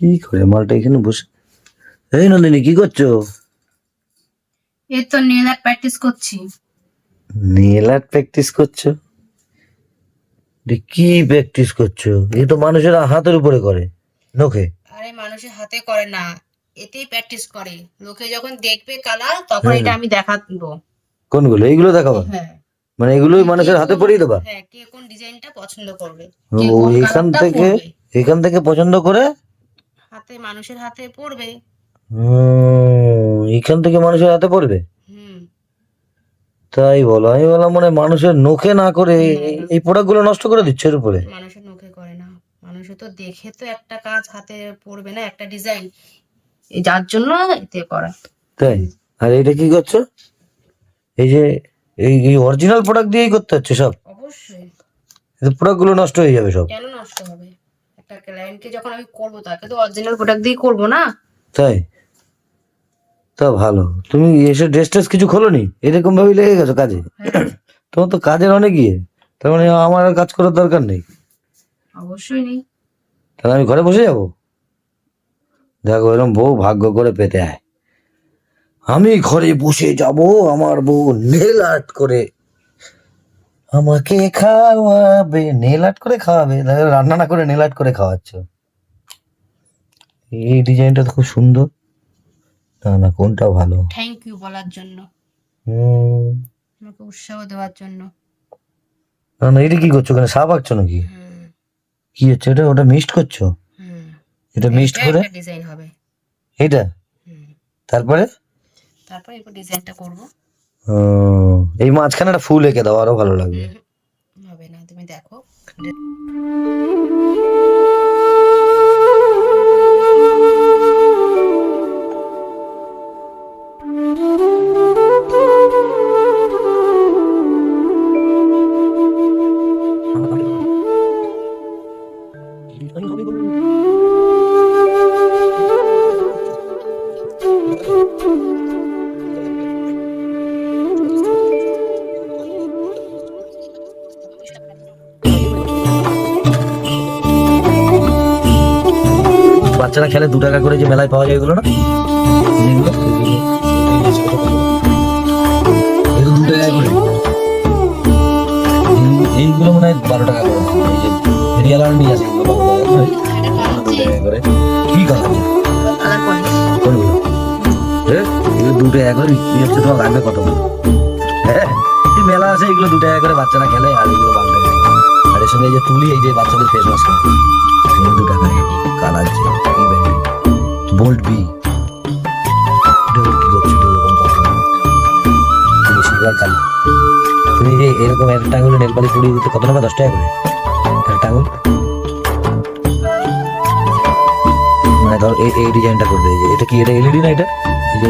কি করে মালটা এখানে বসে? এই নন্দিনী, কি করছো? এই তো নেল আর্ট প্র্যাকটিস করছি। নেল আর্ট প্র্যাকটিস করছো? কি প্র্যাকটিস করছো? এই তো মানুষের হাতের উপরে করে, নখে। আরে মানুষের হাতে করে না, এতেই প্র্যাকটিস করে। লোকে যখন দেখবে কালার তখন হ্যাঁ, এটা আমি দেখাবো। কোনগুলো? এইগুলো দেখাবা? হ্যাঁ, মানে এগুলোই কে মানুষের হাতে কোন, পরিয়ে দেবা? হ্যাঁ, কে কোন ডিজাইনটা পছন্দ করবে, ও, কে কোন এখান কালারটা থেকে পরবে, এখান থেকে পছন্দ করে মানুষের হাতে পড়বে। এখান থেকে মানুষের হাতে পড়বে? হুম। তাই বলো? আমি বললাম মানে মানুষের নখে না করে এই প্রোডাক্ট গুলো নষ্ট করে দিচ্ছে এর উপরে। মানুষের মুখে করে না, মানুষে তো দেখে তো একটা কাজ হাতে পড়বে না, একটা ডিজাইন, যার জন্য এতে করা। তাই? আর এটা কি করছো? এই যে এই অরিজিনাল প্রোডাক্ট দিয়েই করতে হচ্ছে সব? অবশ্যই। প্রোডাক্ট গুলো নষ্ট হয়ে যাবে সব। কেন নষ্ট হবে? একটা ক্লায়েন্টকে যখন আমি করবো তাকে তো অরিজিনাল প্রোডাক্ট দিয়ে করবো না। তাই? তা ভালো। তুমি এসে ড্রেস ট্রেস কিছু খোলোনি? এরকম ভাবে লেগে গেছো কাজে? হ্যাঁ, তোমার তো কাজের অনেক ইয়ে। তার মানে আমার আর কাজ করার দরকার নেই? অবশ্যই নেই। তাহলে আমি ঘরে বসে যাবো? দেখো, এরকম বউ ভাগ্য করে পেতে হয়। আমি ঘরে বসে যাব, আমার বউ নেল আর্ট করে আমাকে খাওয়াবে। নেল আর্ট করে খাওয়াবে? দেখো, রান্না না করে নেল আর্ট করে খাওয়াচ্ছ। এই ডিজাইনটা তো খুব সুন্দর। না না, কোনটা ভালো? থ্যাংক ইউ বলার জন্য, হুম। আমাকে উৎসাহ দেওয়ার জন্য। না না, এটা কি করছো? ওখানে সাপ আঁকছো নাকি? হুম। কি হচ্ছে এটা? ওটা মিক্সড করছো? হুম। এটা মিক্সড এটা করে একটা ডিজাইন হবে। এটা হুম। তারপরে তারপর এরপর ডিজাইনটা করবো। এই মাঝখানে একটা ফুল এঁকে দাও, আরো ভালো লাগবে। হবে না, তুমি দেখো। বাচ্চারা খেলে 2 টাকা করে, যে মেলায় পাওয়া যায় এগুলো না? যেগুলো এগুলো 2 টাকা করে। এইগুলো মনে হয় 12 টাকা করে। এই যে রিয়াল আর্মি আছে, এগুলো 2 টাকা করে। কি কালার? Colour point. কোনগুলো? এগুলো 2 টাকা করে বিক্রি হচ্ছে। তোমার লাগবে কত? হ্যাঁ, এই মেলা আছে, এগুলো 2 টাকা করে বাচ্চারা খেলে, আর এগুলো 12 টাকা। আর এর সঙ্গে এই যে তুলি, এই যে বাচ্চাদের ফেস মাস্ক, 2 টাকা। কালার যে বোল্ট বি। কি করছো? Silver colour. তুমি যে এরকম একটা আঙুলে নেল পালিশ পরিয়ে দিতে কত টাকা? 10 টাকা করে একটা আঙুল। মানে ধর এই ডিজাইনটা করবে। এই যে এটা কি? এটা এলইডি না? এটা এই যে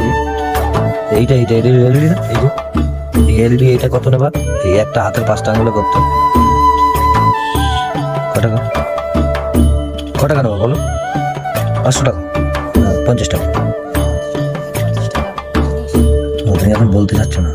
এইটা এইটা এটা এলইডি না? এই যে এই এলইডি, এটা কত নেবা? এই একটা হাতের 5টা আঙুলে করতে ক টাকা? ক টাকা নেবা বলো? 500 টাকা? 50 টাকা? তুমি এখন বলতে চাচ্ছ না?